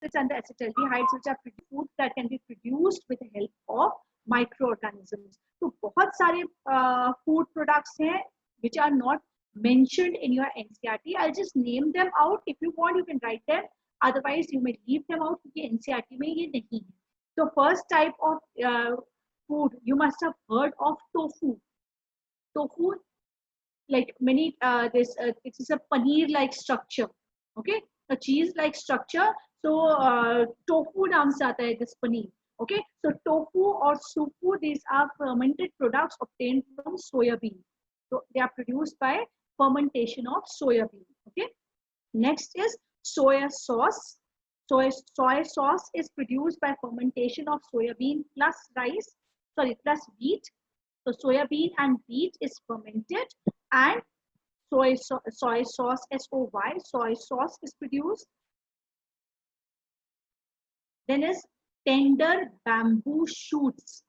acids and the acetaldehydes which are food that can be produced with the help of microorganisms. तो बहुत सारे food products हैं which are not mentioned in your NCERT. I'll just name them out. If you want, you can write them. Otherwise, you may leave them out क्योंकि NCERT में ये नहीं है. So first type of food, you must have heard of tofu. Tofu, like many, it is a paneer-like structure. Okay, a cheese-like structure. So tofu नाम से आता है this paneer. Okay, so tofu or sufu, these are fermented products obtained from soya bean. So they are produced by fermentation of soya bean. Okay, next is soya sauce. Soy sauce is produced by fermentation of soya bean plus plus wheat. So soya bean and wheat is fermented and soy sauce, soy sauce is produced. Then is tender bamboo shoots.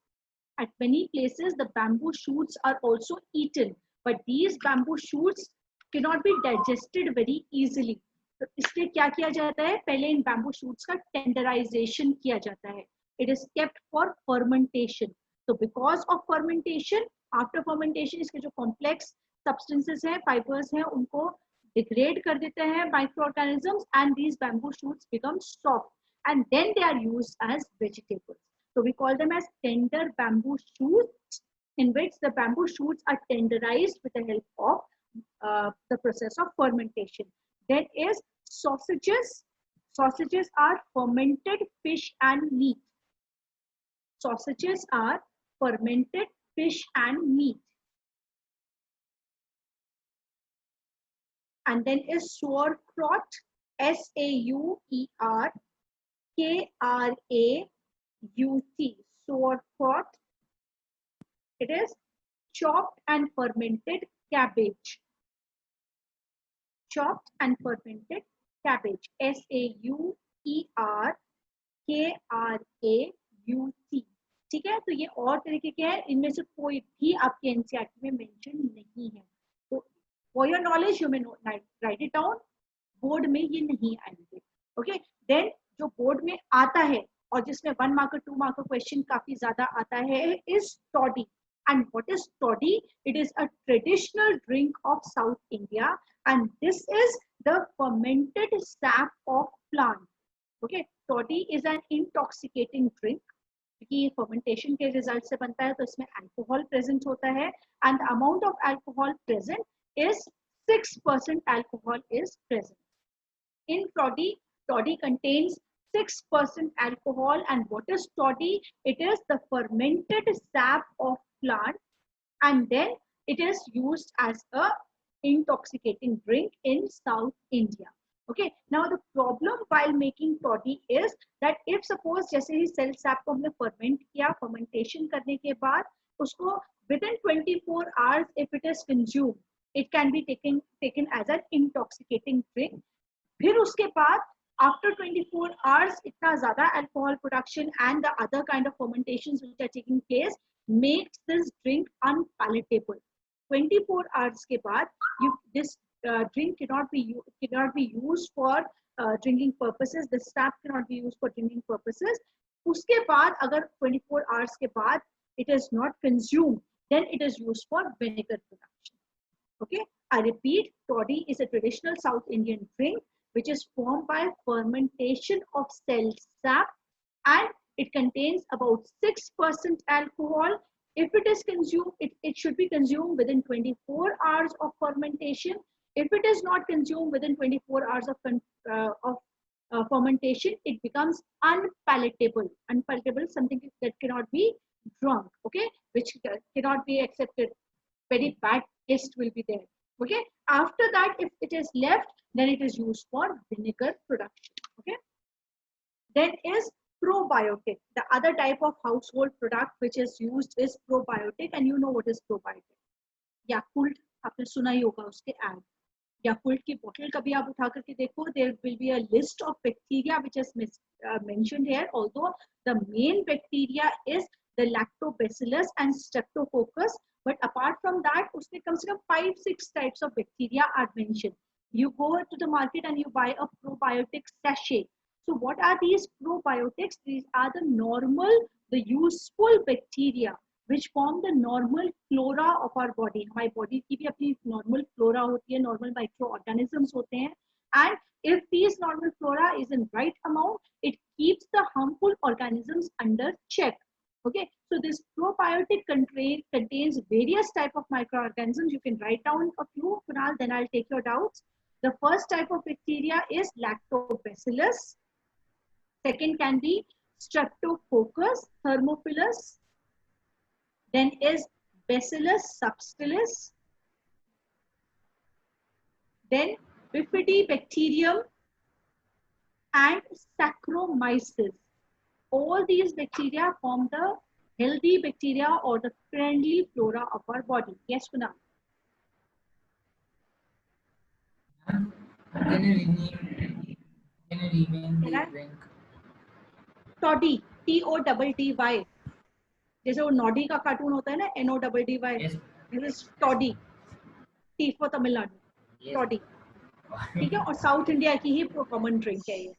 At many places, the bamboo shoots are also eaten, but these bamboo shoots cannot be digested very easily. तो इसलिए क्या किया जाता है, पहले इन bamboo shoots का tenderization किया जाता है. It is kept for fermentation. So because of fermentation, after fermentation, इसके जो complex substances हैं, fibers हैं, उनको degrade कर देते हैं microorganisms, and these bamboo shoots become soft, and then they are used as vegetables. So we call them as tender bamboo shoots, in which the bamboo shoots are tenderized with the help of the process of fermentation. Then is sausages. Sausages are fermented fish and meat. Sausages are fermented fish and meat. And then is sauerkraut. SAUERKRAUT. Sauerkraut. It is chopped and fermented cabbage. Chopped and fermented cabbage. SAUERKRAUT. ठीक है, तो ये और तरीके के हैं, इनमें से कोई भी आपके एनसीईआरटी में मेंशन नहीं है. तो for your knowledge you may right it down. Board में ये नहीं आएंगे. ओके, देन जो बोर्ड में आता है और जिसमें 1 मार्क 2 मार्क क्वेश्चन काफी ज्यादा आता है is toddy. And what is toddy? It is a traditional drink of South India, and this is the fermented sap of plant. Okay, toddy is an intoxicating drink. क्योंकि fermentation के result से बनता है, तो इसमें alcohol present होता है, and the amount of alcohol present is 6% alcohol is present. In toddy contains 6% alcohol, and what is toddy? It is the fermented sap of plant, and then it is used as a intoxicating drink in South India. Okay, now the problem while making toddy is that if suppose जैसे ही cell sap को हमने ferment किया, fermentation करने के बाद उसको within 24 hours if it is consumed, it can be taken as an intoxicating drink. फिर उसके बाद after 24 hours इतना ज़्यादा alcohol production and the other kind of fermentations which are taking place makes this drink unpalatable. 24 hours के बाद this drink cannot be used for drinking purposes. The sap cannot be used for drinking purposes. उसके बाद अगर 24 hours के बाद it is not consumed, then it is used for vinegar production. Okay, I repeat, toddy is a traditional South Indian drink which is formed by fermentation of cell sap, and it contains about 6% alcohol. If it is consumed, it should be consumed within 24 hours of fermentation. If it is not consumed within 24 hours of fermentation, it becomes unpalatable. Unpalatable is something that cannot be drunk, okay, which cannot be accepted. Very bad taste will be there. Okay, after that, if it is left, then it is used for vinegar production. Okay, then is probiotic. The other type of household product which is used is probiotic, and you know what is probiotic. Yakult, आपने सुना ही होगा उसके ad. Yakult की bottle कभी आप उठा करके देखो, there will be a list of bacteria which is mentioned here. Although the main bacteria is the lactobacillus and streptococcus, but apart from that, उसमें कम से कम 5-6 types of bacteria are mentioned. You go to the market and you buy a probiotic sachet. So what are these probiotics? These are the normal, the useful bacteria which form the normal flora of our body. हमारी body की भी अपनी normal flora होती है, normal microorganisms होते हैं. And if these normal flora is in right amount, it keeps the harmful organisms under check. Okay, so this probiotic contains various type of microorganisms. You can write down a few, Kunal, then I'll take your doubts. The first type of bacteria is Lactobacillus. Second can be Streptococcus thermophilus. Then is Bacillus subtilis. Then Bifidobacterium and Saccharomyces. All these bacteria form the healthy bacteria or the friendly flora of our body. Yes, Kunal? Can you rename the drink? Toddy, TODDY. जैसे वो Noddy का cartoon होता है ना, NODDY. This is Toddy. T for Tamil Nadu. Toddy. ठीक है, और south India की ही कॉमन ड्रिंक है ये.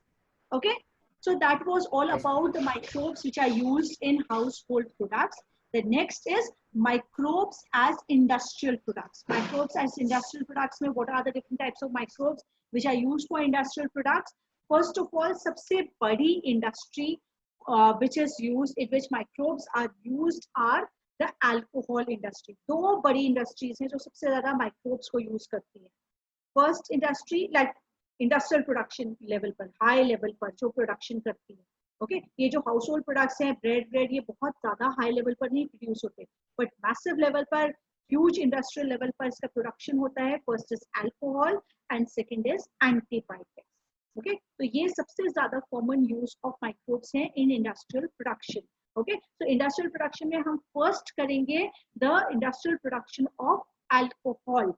Okay, so that was all about the microbes which are used in household products. The next is microbes as industrial products. Microbes as industrial products में what are the different types of microbes which are used for industrial products? First of all, सबसे बड़ी industry which is used, in which microbes are used, are the alcohol industry. दो बड़ी industries हैं जो सबसे ज़्यादा microbes को use करती हैं. First industry, like industrial production level पर, हाई लेवल पर जो प्रोडक्शन करती है. ओके, ये जो हाउस होल्ड प्रोडक्ट्स हैं, ब्रेड, ये बहुत ज्यादा हाई लेवल पर नहीं प्रोड्यूस होते, बट मैसिव लेवल पर, ह्यूज इंडस्ट्रियल लेवल पर इसका प्रोडक्शन होता है. First is alcohol and second is antibiotics. Okay, तो ये सबसे ज्यादा कॉमन यूज ऑफ माइक्रोब्स हैं इन इंडस्ट्रियल प्रोडक्शन. ओके, तो इंडस्ट्रियल प्रोडक्शन में हम फर्स्ट करेंगे the industrial production of alcohol,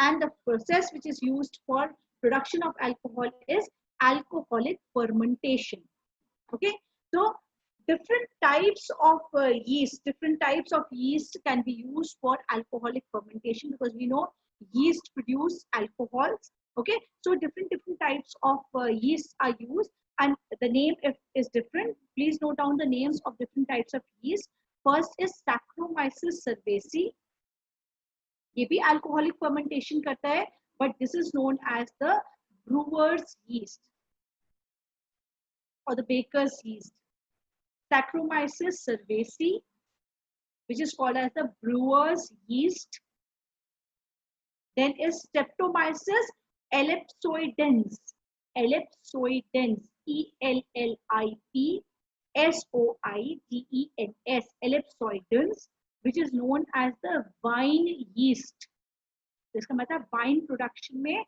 and the process which is used for production of alcohol is alcoholic fermentation. Okay, so different types of yeast can be used for alcoholic fermentation, because we know yeast produce alcohols. Okay, so different types of yeast are used, and the name is different. Please note down the names of different types of yeast. First is Saccharomyces cerevisiae. ये भी alcoholic fermentation करता है, but this is known as the brewer's yeast or the baker's yeast. Saccharomyces cerevisiae, which is called as the brewer's yeast. Then is Streptomyces ellipsoidens. Ellipsoidens, ELLIPSOIDENS, ellipsoidens, which is known as the wine yeast. इसका मतलब wine production में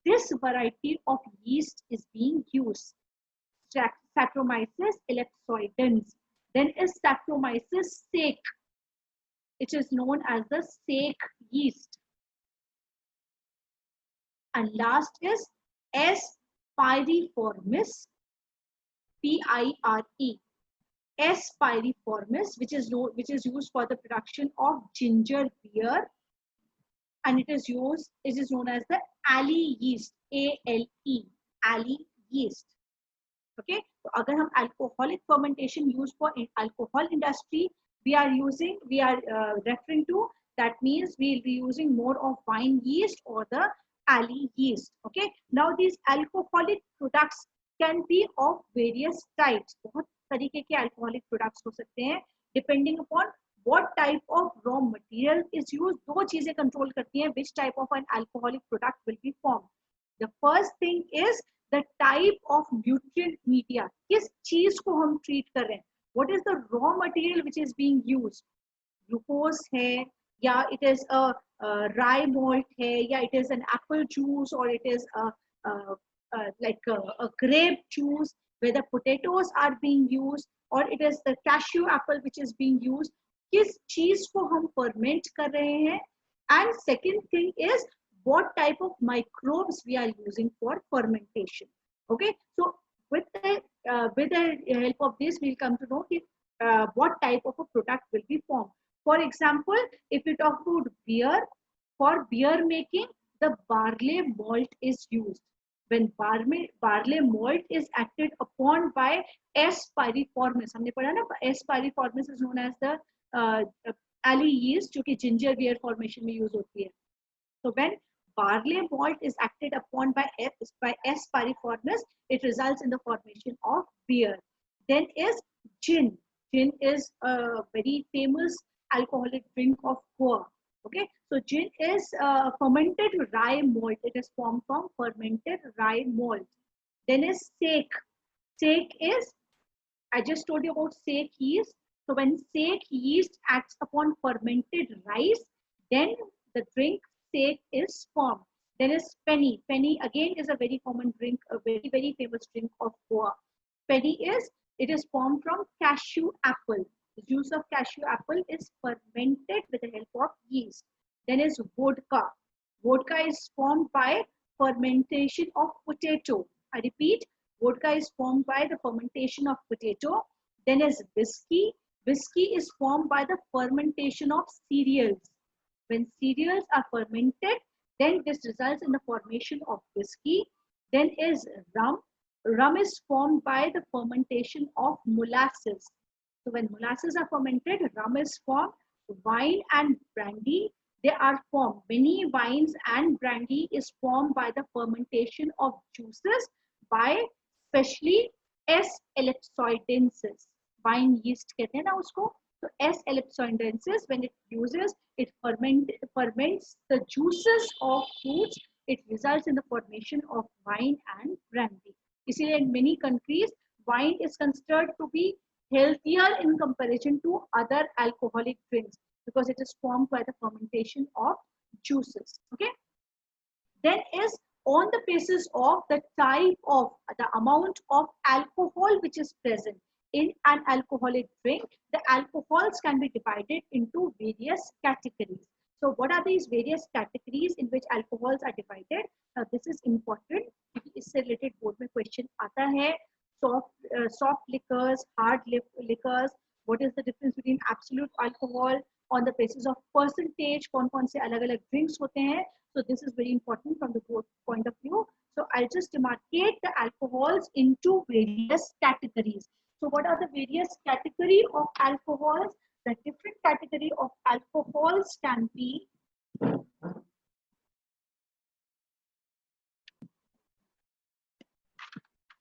this variety of yeast is being used. Saccharomyces ellipsoidens. Then is Saccharomyces sake, which is known as the sake yeast. And last is S. pyriformis, PIRE. S. pyriformis, which is used for the production of ginger beer. And it is known as the alley yeast, ALE, alley yeast. Okay, so अगर हम alcoholic fermentation use for alcohol industry, we are referring to, that means we will be using more of wine yeast or the alley yeast. Okay, now these alcoholic products can be of various types. बहुत तरीके के alcoholic products हो सकते हैं, depending upon what type of raw material is used. दो चीजें control करती हैं which type of an alcoholic product will be formed. The first thing is the type of nutrient media. किस चीज को हम treat कर रहे हैं? What is the raw material which is being used? Glucose है, या it is a rye malt है, या it is an apple juice, or it is like a grape juice, where the potatoes are being used, or it is the cashew apple which is being used. किस चीज को हम ferment कर रहे हैं? And second thing is what type of microbes we are using for fermentation. Okay, so with the help of this, we'll come to know what type of a product will be formed. For example, if we talk about beer, for beer making, the barley malt is used. When barley malt is acted upon by S. pyriformis, हमने पढ़ा ना, S. pyriformis is known as the alley yeast जो कि ginger beer formation में use होती है. So when barley malt is acted upon by S. pyriformis, it results in the formation of beer. Then is gin. Gin is a very famous alcoholic drink of Goa. Okay, so gin is fermented rye malt. It is formed from fermented rye malt. Then is sake. Sake is, I just told you about sake yeast. So when sake yeast acts upon fermented rice, then the drink sake is formed. Then is penny. Penny again is a very common drink, a very famous drink of Goa. Penny is, it is formed from cashew apple. The juice of cashew apple is fermented with the help of yeast. Then is vodka. Vodka is formed by fermentation of potato. I repeat, vodka is formed by the fermentation of potato. Then is whiskey. Whiskey is formed by the fermentation of cereals. When cereals are fermented, then this results in the formation of whiskey. Then is rum. Rum is formed by the fermentation of molasses. So when molasses are fermented, rum is formed. Wine and brandy, they are formed. Many wines and brandy is formed by the fermentation of juices by especially S. ellipsoidensis. Wine yeast कहते हैं ना उसको. So S. ellipsoidensis, when it uses, it ferments the juices of fruits. It results in the formation of wine and brandy. इसीलिए in many countries, wine is considered to be healthier in comparison to other alcoholic drinks because it is formed by the fermentation of juices. Okay. Then is on the basis of the type of the amount of alcohol which is present in an alcoholic drink, the alcohols can be divided into various categories. So what are these various categories in which alcohols are divided? Now this is important क्योंकि इससे related board में question आता है. Soft liquors, hard liquors. What is the difference between absolute alcohol on the basis of percentage? कौन-कौन से अलग-अलग drinks होते हैं? So this is very important from the board point of view. So I'll just demarcate the alcohols into various categories. So what are the various category of alcohols? The different category of alcohols can be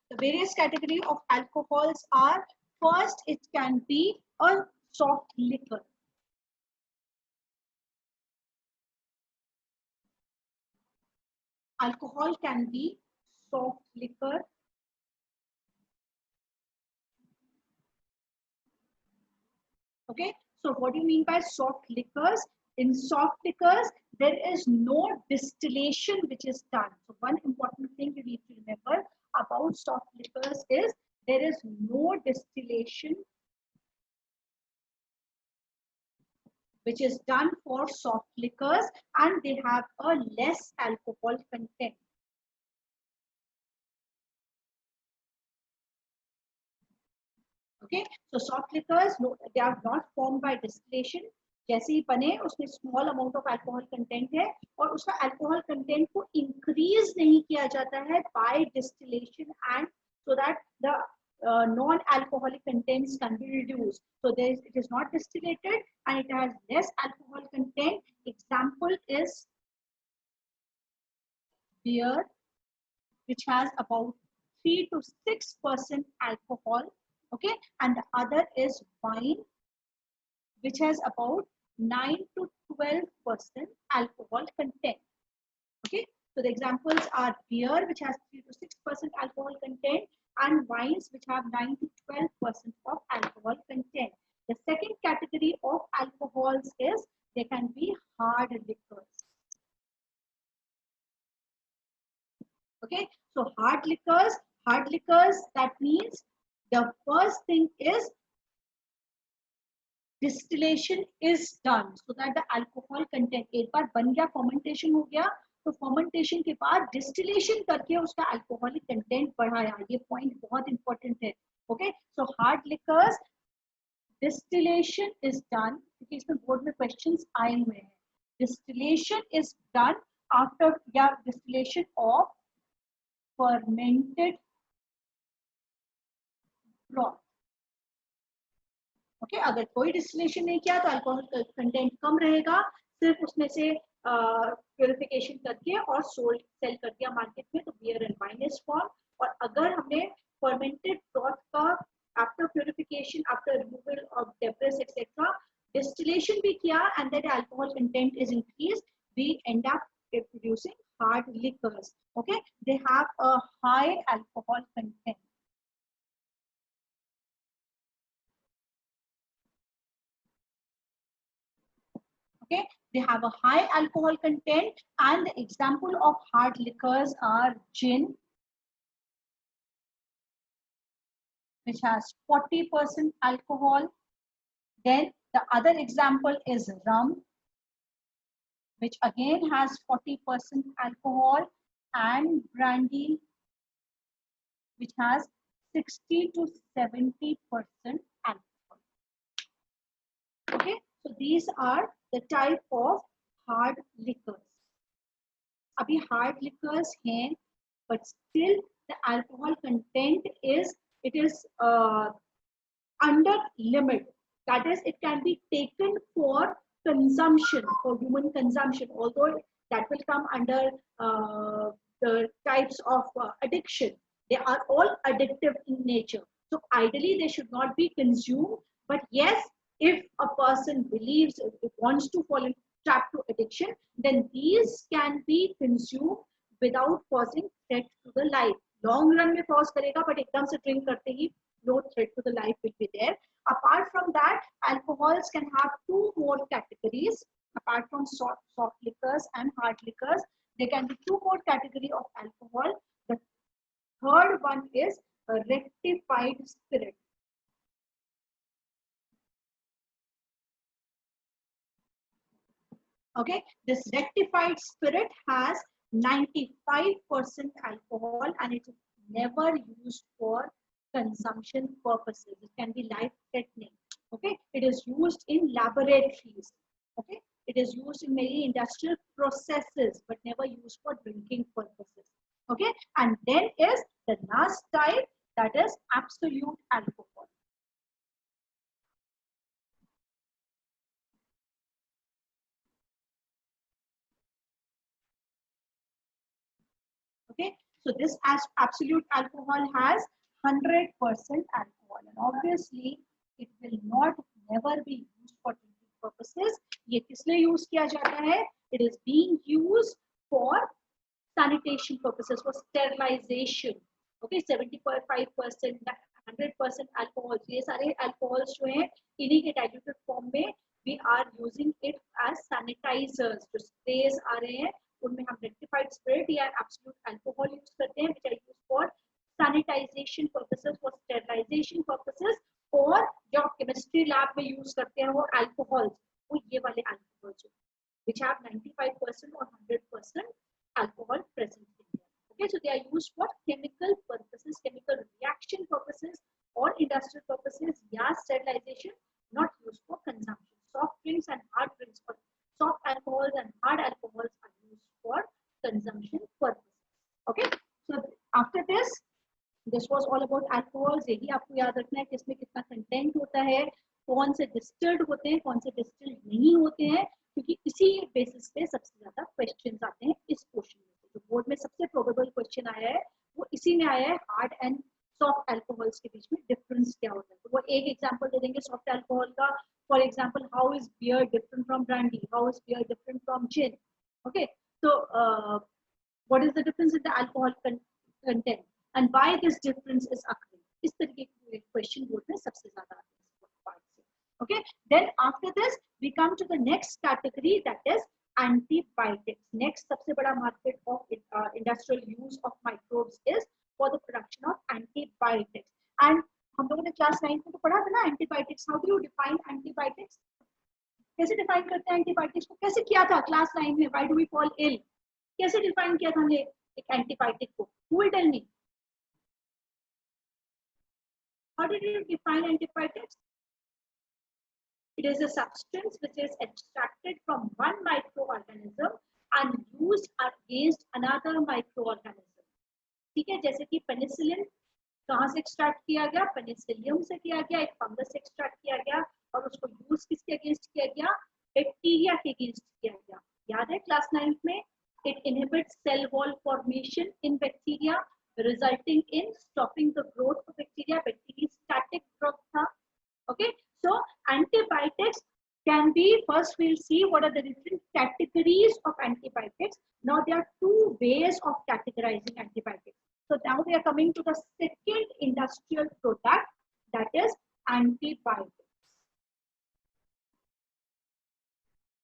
the various category of alcohols are, first it can be a soft liquor. Alcohol can be soft liquor. Okay, so what do you mean by soft liquors? In soft liquors, there is no distillation which is done. So one important thing you need to remember about soft liquors is there is no distillation which is done for soft liquors and they have a less alcohol content. Okay, so soft liquors, they are not formed by distillation. जैसे ही बने उसमें small amount of alcohol content है और उसका alcohol content को increase नहीं किया जाता है by distillation and so that the non-alcoholic contents can be reduced. So it is not distillated and it has less alcohol content. Example is beer, which has about 3 to 6% alcohol. Okay, and the other is wine, which has about 9 to 12% alcohol content. Okay, so the examples are beer, which has 3 to 6% alcohol content, and wines, which have 9 to 12% of alcohol content. The second category of alcohols is they can be hard liquors. Okay, so hard liquors, that means the first thing is distillation is done so that the alcohol content, एक बार बन गया, fermentation हो गया, तो fermentation के बाद distillation करके उसका alcoholic content बढ़ाया. ये point बहुत important है. Okay, so hard liquors, distillation is done, क्योंकि इसमें board में questions आए हुए हैं. Distillation is done after, yeah, distillation of fermented broth. Okay अगर कोई डिस्टिलेशन नहीं किया तो अल्कोहल कंटेंट कम रहेगा, सिर्फ उसमें से प्योरिफिकेशन करके और सोल्ड सेल कर दिया मार्केट में तो beer and wine is form. और अगर हमने फर्मेंटेड ब्रॉथ का after purification, after removal of debris etcetera distillation भी किया and that alcohol content is increased, we end up producing hard liquors. Okay, they have a high alcohol content. Okay, they have a high alcohol content, and the example of hard liquors are gin, which has 40% alcohol. Then the other example is rum, which again has 40% alcohol, and brandy, which has 60 to 70% alcohol. Okay, so these are the type of hard liquors. अभी hard liquors हैं, but still the alcohol content is under limit. That is, it can be taken for consumption, for human consumption, although that will come under the types of addiction. They are all addictive in nature. So ideally, they should not be consumed. But yes, if a person believes, wants to fall into trap to addiction, then these can be consumed without causing threat to the life. Long run में cause करेगा, but एकदम से drink करते ही no threat to the life will be there. Apart from that, alcohols can have two more categories. Apart from soft liquors and hard liquors, there can be two more categories of alcohol. The third one is a rectified spirit. Okay, this rectified spirit has 95% alcohol and it is never used for consumption purposes. It can be life-threatening. Okay, it is used in laboratories. Okay, it is used in many industrial processes, but never used for drinking purposes. Okay, and then is the last type, that is absolute alcohol. Okay, so this absolute alcohol has 100% alcohol, and obviously it will not never be used for drinking purposes. ये किस लिए use किया जाता है? It is being used for sanitation purposes, for sterilization. Okay, 75%, 100% alcohol. ये सारे alcohols जो हैं इन्हीं के diluted form में we are using it as sanitizers. जो sprays आ रहे हैं उनमें हम rectified spirit या absolute alcohol use करते हैं, which are used for sanitization purposes, for sterilization purposes, और जो chemistry lab में use करते हैं वो alcohols, वो ये वाले alcohols which have 95% or 100% alcohol present in them. Okay, so they are used for chemical purposes, chemical reaction purposes, or industrial purposes, yeah, sterilization, not used for consumption. Soft drinks and hard drinks, or soft alcohols and hard alcohols are used for consumption purposes. Okay, so after this was all about alcohols. यही आपको याद रखना है कि इसमें कितना content होता है, कौन से डिस्टिल्ड होते हैं, कौन से डिस्टिल्ड नहीं होते हैं, क्योंकि इसी बेसिस पे सबसे ज्यादा क्वेश्चंस आते हैं इस पोर्शन में। जो बोर्ड में सबसे प्रोबेबल क्वेश्चन आया है वो इसी में आया है, हार्ड एंड सॉफ्ट अल्कोहल्स के बीच में डिफरेंस क्या होता है। तो वो एक एग्जांपल दे देंगे सॉफ्ट अल्कोहल का, for example how is beer different from brandy, how is beer different from gin. Okay, so what is the difference in the alcohol content and why this difference is occurring? इस तरीके के question board में सबसे ज्यादा आते हैं part से। Okay, then after this we come to the next category, that is antibiotics. Next सबसे बड़ा market of industrial use of microbes is for the production of antibiotics. And हम लोगों ने क्लास 9 में तो पढ़ा था ना antibiotics. How do you define antibiotics? कैसे डिफाइन करते हैं एंटीबायोटिक्स को? कैसे किया था क्लास 9 में? Why do we fall ill? कैसे डिफाइन किया था हमने एक एंटीबायोटिक को? Who will tell me? How did you define antibiotics? It is a substance which is extracted from one microorganism and used against another microorganism. ठीक है, जैसे कि पेनिसिलिन कहाँ से एक्सट्रैक्ट किया गया, पेनिसिलियम से किया गया, एक फंगस से एक्सट्रैक्ट किया गया और उसको यूज किसके अगेंस्ट किया गया, बैक्टीरिया के अगेंस्ट किया गया। याद है क्लास 9 में, it inhibits cell wall formation in bacteria resulting in stopping the growth of bacteria. Bacteriostatic growth tha. Okay, so antibiotics can be, first we'll see what are the different categories of antibiotics. Now there are two ways of categorizing antibiotics. So now we are coming to the second industrial product, that is antibiotics.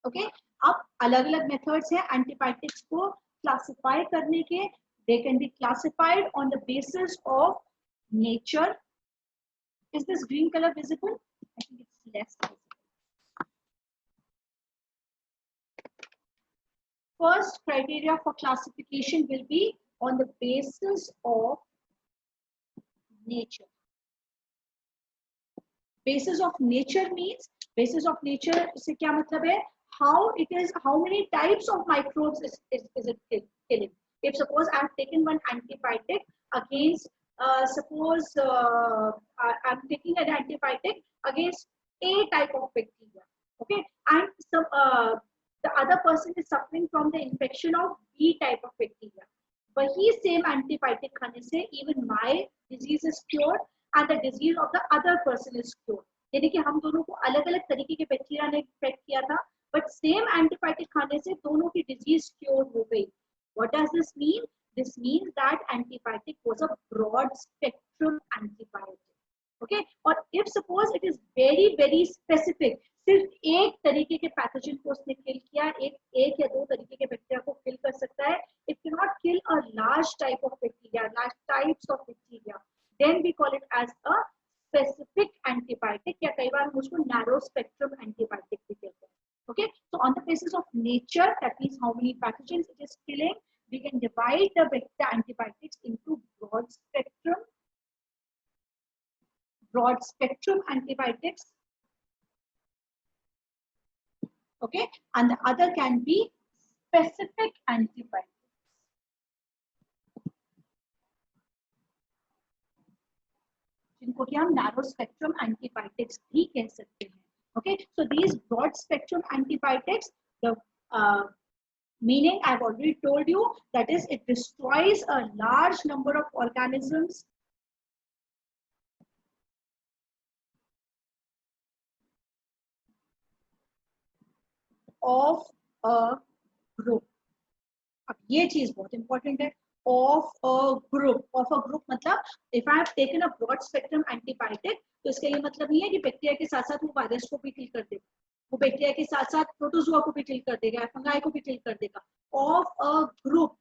Okay, अब अलग अलग methods हैं antibiotics को classify करने के. They can be classified on the basis of nature. Is this green color visible? I think it's less visible. First criteria for classification will be on the basis of nature. Basis of nature means, basis of nature से क्या मतलब है? How it is, how many types of microbes is it killing? If suppose I have taken one antibiotic against, suppose I'm taking an antibiotic against A type of bacteria, okay, and some the other person is suffering from the infection of B type of bacteria. वही same antibiotic खाने से even my disease is cured and the disease of the other person is cured. यानी कि हम दोनों को अलग अलग तरीके के बैक्टीरिया ने इन्फेक्ट किया था, बट सेम एंटीबायोटिक खाने से दोनों की डिजीज क्योर हो गई. What does this mean? This means that antibiotic was a broad spectrum antibiotic. Okay, और if suppose it is very specific, सिर्फ एक तरीके के पैथोजन को उसने किल किया, एक या दो तरीके के बैक्टीरिया को किल कर सकता है, it cannot kill a large type of bacteria, large types of bacteria, then we call it as a specific antibiotic, या कई बार हम उसको narrow spectrum antibiotic भी कहते हैं. Okay, so on the basis of nature, that means how many pathogens it is killing, we can divide the antibiotics into broad spectrum antibiotics, okay, and the other can be specific antibiotics. जिनको कि हम narrow spectrum antibiotics भी कह सकते हैं. Okay, so these broad spectrum antibiotics, the meaning I've already told you, that is it destroys a large number of organisms of a group. अब ये चीज बहुत इंपॉर्टेंट है, of a group मतलब if I have taken a broad spectrum antibiotic, तो इसका ये मतलब नहीं है कि बैक्टीरिया के साथ साथ वो वायरस को भी किल कर देगा, वो बैक्टीरिया के साथ साथ प्रोटोजोआ को भी किल कर देगा, फंगाई को भी किल कर देगा. ऑफ अ ग्रुप,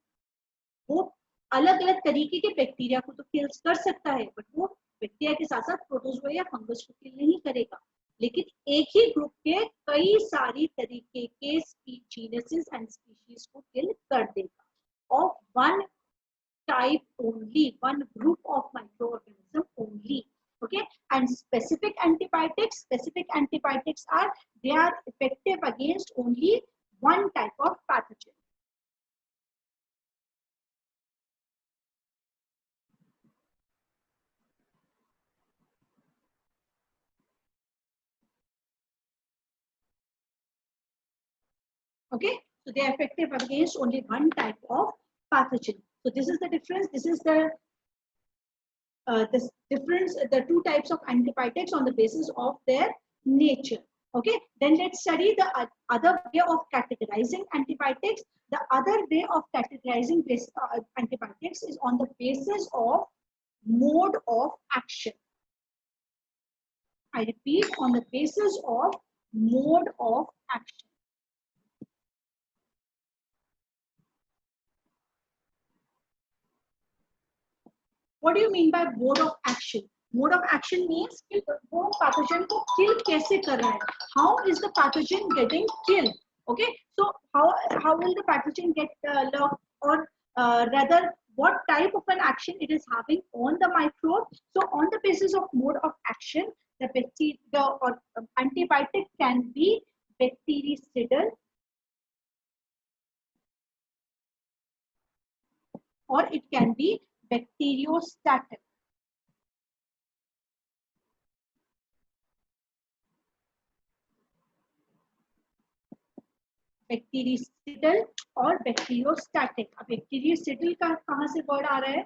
वो अलग अलग तरीके के बैक्टीरिया को तो किल कर सकता है, बट वो बैक्टीरिया के साथ साथ प्रोटोजोआ या फंगस को किल नहीं करेगा, लेकिन एक ही ग्रुप के कई सारी तरीके के जीनसेस एंड स्पीशीज को किल कर देगा. Of one type only, one group of microorganism only. Okay, and specific antibiotics are, they are effective against only one type of pathogen. Okay, so they are effective against only one type of pathogen. So this is the difference. This is the this difference, the two types of antibiotics on the basis of their nature. Okay, then let's study the other way of categorizing antibiotics. The other way of categorizing this antibiotics is on the basis of mode of action. I repeat, on the basis of mode of action. What do you mean by mode of action? Mode of action means कि वो pathogen को kill कैसे कर रहा है? How is the pathogen getting killed? Okay, so how will the pathogen get locked, or rather what type of an action it is having on the microbe? So on the basis of mode of action, the antibiotic can be bactericidal, or it can be bacteriostatic, bactericidal और bacteriostatic. अब bactericidal का कहां से word आ रहा है?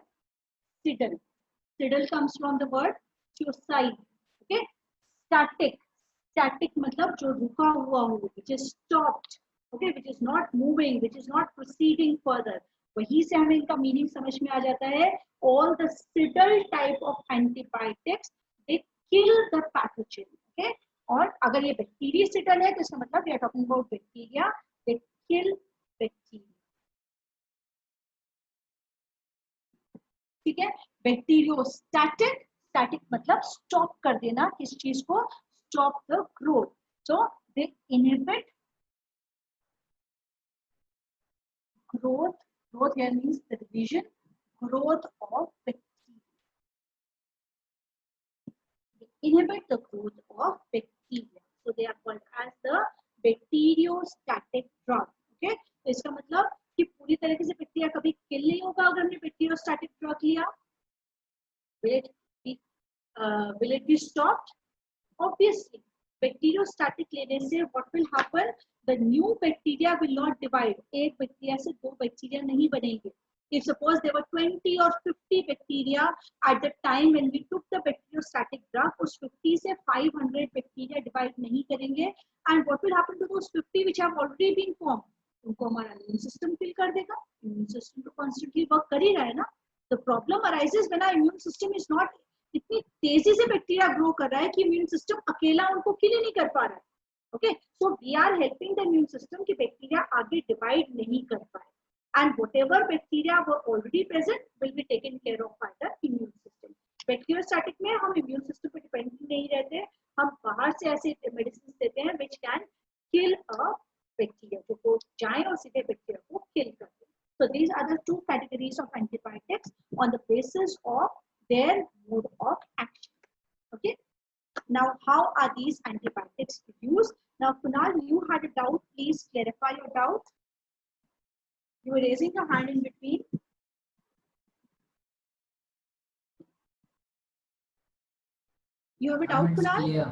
Seidel, Seidel comes from the word suicide, okay? Static, static मतलब जो रुका हुआ हो, which is stopped, okay, which is not moving, which is not proceeding further. वहीं से हमें इनका मीनिंग समझ में आ जाता है। all the Sidal type of antibiotics they kill the pathogen, okay? और अगर ये बैक्टीरियोसिडल है तो इसका मतलब we are talking about bacteria, they kill bacteria, ठीक है? बैक्टीरियोस्टैटिक, स्टैटिक मतलब स्टॉप कर देना किस चीज को? Stop the growth, so they inhibit growth, growth here means the division, growth of bacteria, they inhibit the growth of bacteria, so they are called as the bacteriostatic drug, okay? तो इसका मतलब कि पूरी तरीके से बैक्टीरिया कभी किल नहीं होगा अगर हमने बैक्टीरियोस्टैटिक ड्रग लिया। will it be stopped? Obviously, bacteriostatic लेने से what will happen? The new bacteria will not divide. एक बैक्टीरिया से दो बैक्टीरिया नहीं बनेंगे। If suppose there were 20 or 50 bacteria at the time when we took the bacteriostatic drug, उस 50 से 500 bacteria divide नहीं करेंगे, and what will happen to those 50 which have already been formed? उनको हमारा immune system kill कर देगा। Immune system तो constantly work कर ही रहा है ना। The problem arises when our immune system is not, इतनी तेजी से बैक्टीरिया ग्रो कर रहा है कि इम्यून सिस्टम अकेला उनको किल ही नहीं कर पा रहा है, okay? So we are helping the immune system कि बैक्टीरिया आगे डिवाइड नहीं कर पाए, and whatever bacteria were already present will be taken care of by the immune system. Bacteriostatic में हम इम्यून सिस्टम पे डिपेंड नहीं रहते, हम बाहर से ऐसे मेडिसिन देते हैं which can kill a bacteria, जो जाए और सीधे बैक्टीरिया को किल कर दे। So these are the two categories of antibiotics on the basis of their mode of action, okay? Now how are these antibiotics used? Now Kunal, you had a doubt, please clarify your doubt. You were raising your hand in between. You have a doubt, Kunal? Clear.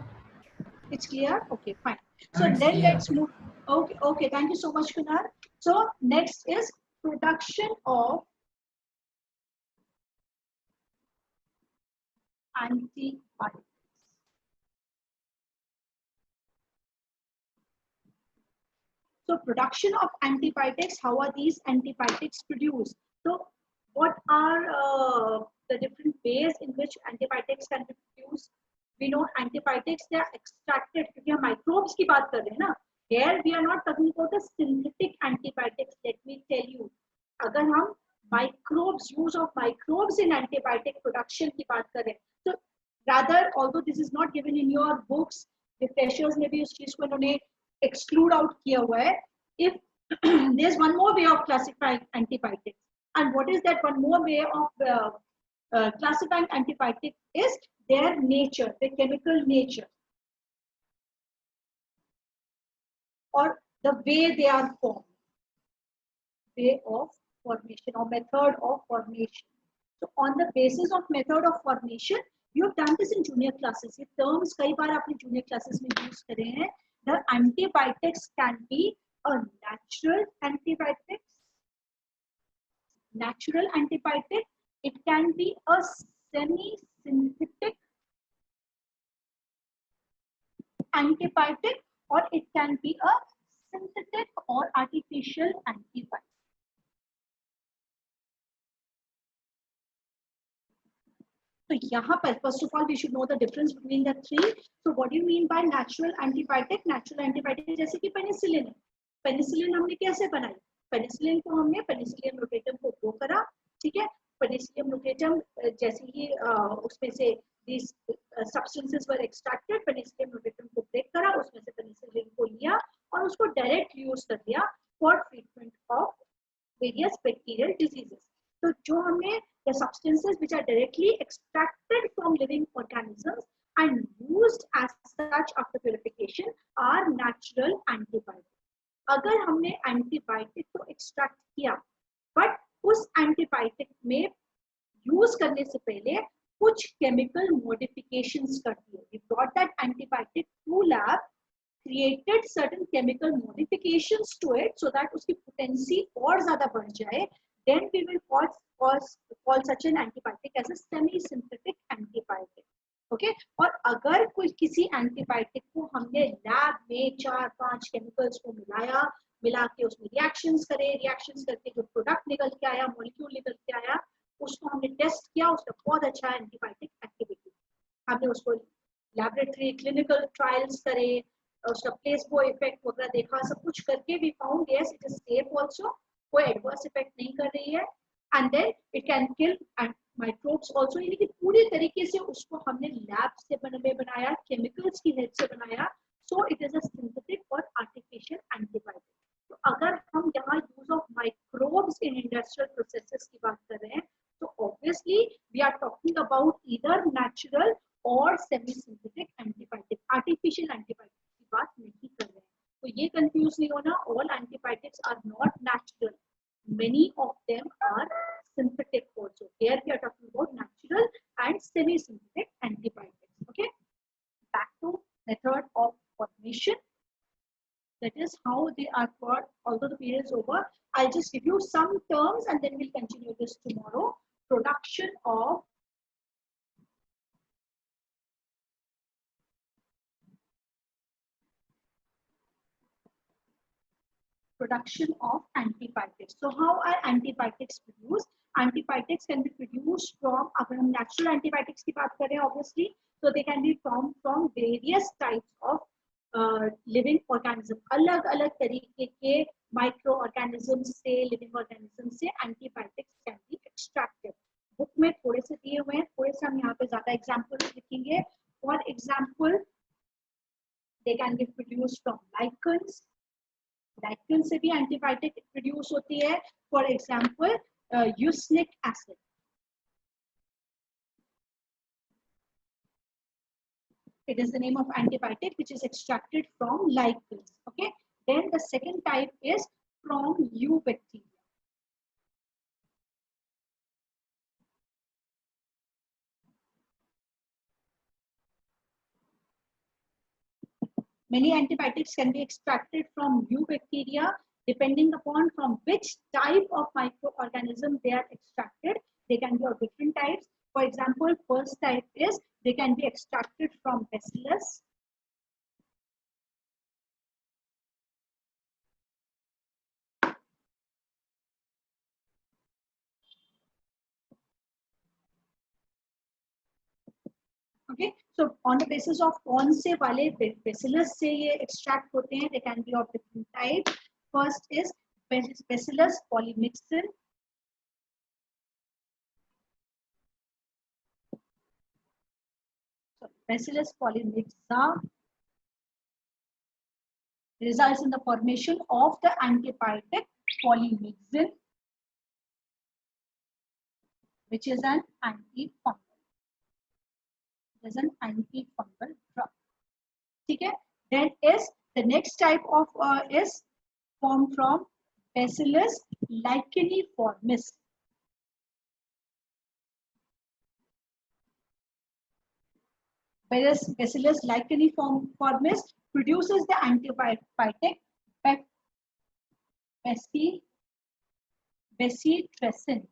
It's clear? Okay, fine. So then let's move. Okay, okay, thank you so much, Kunal. So next is production of antibiotics. So production of antibiotics, how are these antibiotics produced? So what are the different ways in which antibiotics can be produced? We know antibiotics, they are extracted, क्योंकि हम microbes की बात कर रहे हैं ना. Here we are not talking about the synthetic antibiotics. Let me tell you, अगर हम microbes, use of microbes in antibiotic production की बात करें, so rather, although this is not given in your books, refreshers में भी उस चीज को इन्होंने exclude out किया हुआ है. If there's one more way of classifying antibiotics, and what is that one more way of classifying antibiotics is their nature, their chemical nature, or the way they are formed, way of formation or method of formation. So on the basis of method of formation, you have done this in junior classes. ये terms कई बार आपने junior classes में use करे हैं. The antibiotics can be a natural antibiotic. Natural antibiotic. It can be a semi-synthetic antibiotic, or it can be a synthetic or artificial antibiotic. So यहाँ पर first of all we should know the difference between the three. So what do you mean by natural antibiotic? Natural antibiotic जैसे कि penicillin है. Penicillin हमने कैसे बनाई? Penicillin को हमने Penicillium notatum को grow करा, ठीक है? Penicillium notatum जैसे ही उसमें से these substances were extracted, Penicillium notatum को break करा, उसमें से penicillin को लिया और उसको direct use कर दिया for treatment of various bacterial diseases. तो जो हमने the substances which are directly extracted from living organisms and used as such after purification are natural antibiotics. अगर हमने एंटीबायोटिक को एक्सट्रैक्ट किया बट उस एंटीबायोटिक में यूज करने से पहले कुछ केमिकल मॉडिफिकेशंस करती है. We brought that antibiotic to lab, created certain chemical modifications to it so that उसकी potency और ज़्यादा बढ़ जाए. Then we will call such an antibiotic as a semi-synthetic antibiotic. Okay और अगर कोई किसी एंटीबायोटिक को हमने लैब में 4-5 केमिकल्स को मिला के उसमें रिएक्शंस करके जो प्रोडक्ट निकल के आया, मॉलिक्यूल निकल के आया, उसको हमने टेस्ट किया, उसका बहुत अच्छा एंटीबायोटिक एक्टिविटी, हमने उसको लैबोरेटरी क्लिनिकल ट्रायल्स करे, उसका प्लेसबो इफेक्ट वगैरह देखा, सब कुछ करके we found yes it is safe also, कोई एडवर्स इफेक्ट नहीं कर रही है, and then it can kill microbes also. यानी कि पूरी तरीके से उसको हमने लैब से बनाया, केमिकल्स की हेल्प से बनाया, so it is a synthetic और आर्टिफिशियल एंटीबायोटिक. तो अगर हम यहाँ use of microbes in industrial processes की बात कर रहे हैं, तो obviously we are talking about either natural और semi synthetic antibiotic. Artificial antibiotic की बात नहीं कर रहे हैं, तो ये कंफ्यूज नहीं होना. All antibiotics are not natural, many of them are synthetic also. Here we are talking about natural and semi-synthetic antibiotics. Okay, back to method of formation. That is how they are called. Although the period is over, I'll just give you some terms and then we'll continue this tomorrow. Production of antibiotics. So how are antibiotics produced? Antibiotics can be produced from, अगर हम natural antibiotics की बात करें obviously, so they can be from various types of living organism. अलग अलग तरीके के microorganisms से, living organisms से antibiotics can be extracted. Book में थोड़े से दिए हुए हैं, थोड़े से हम यहाँ पे ज्यादा examples लिखेंगे. For example, they can be produced from lichens. Lichen से भी एंटीबायोटिक प्रोड्यूस होती है. For example usnic acid. It is the name of antibiotic which is extracted from lichens. Okay. Then the second type is from eubacteria. Many antibiotics can be extracted from eubacteria depending upon from which type of microorganism they are extracted. They can be of different types. For example, first type is they can be extracted from Bacillus. Okay, so on the basis of कौन से वाले Bacillus से ये extract होते हैं, they can be of different types. First is Bacillus polymyxin. So Bacillus polymyxa results in the formation of the antibiotic polymyxin, which is an antifungal. It is an antifungal drug. Okay. Then is the next type of is formed from Bacillus licheniformis. Whereas Bacillus licheniformis produces the antibiotic bacitracin.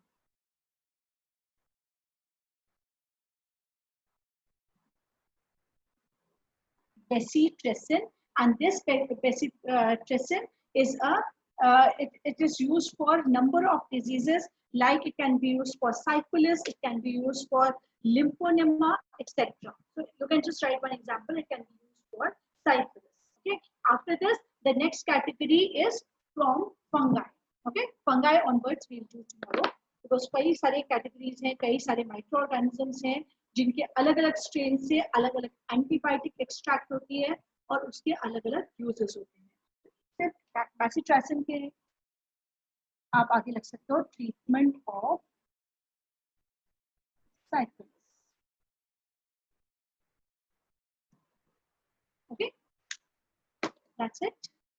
Bacitracin, and this bacitracin is it is used for number of diseases, like it can be used for syphilis, it can be used for lymphoma, etc. So you can just write one example. It can be used for syphilis. Okay. After this, the next category is from fungi. Okay, fungi onwards we will do tomorrow, because कई सारे categories हैं, कई सारे microorganisms हैं जिनके अलग अलग strain से अलग अलग एंटीबायोटिक एक्सट्रैक्ट होती है और उसके अलग अलग यूजेस होते हैं. बैसिट्रासिन के आप आगे लग सकते हो treatment of cycles. Okay, that's it.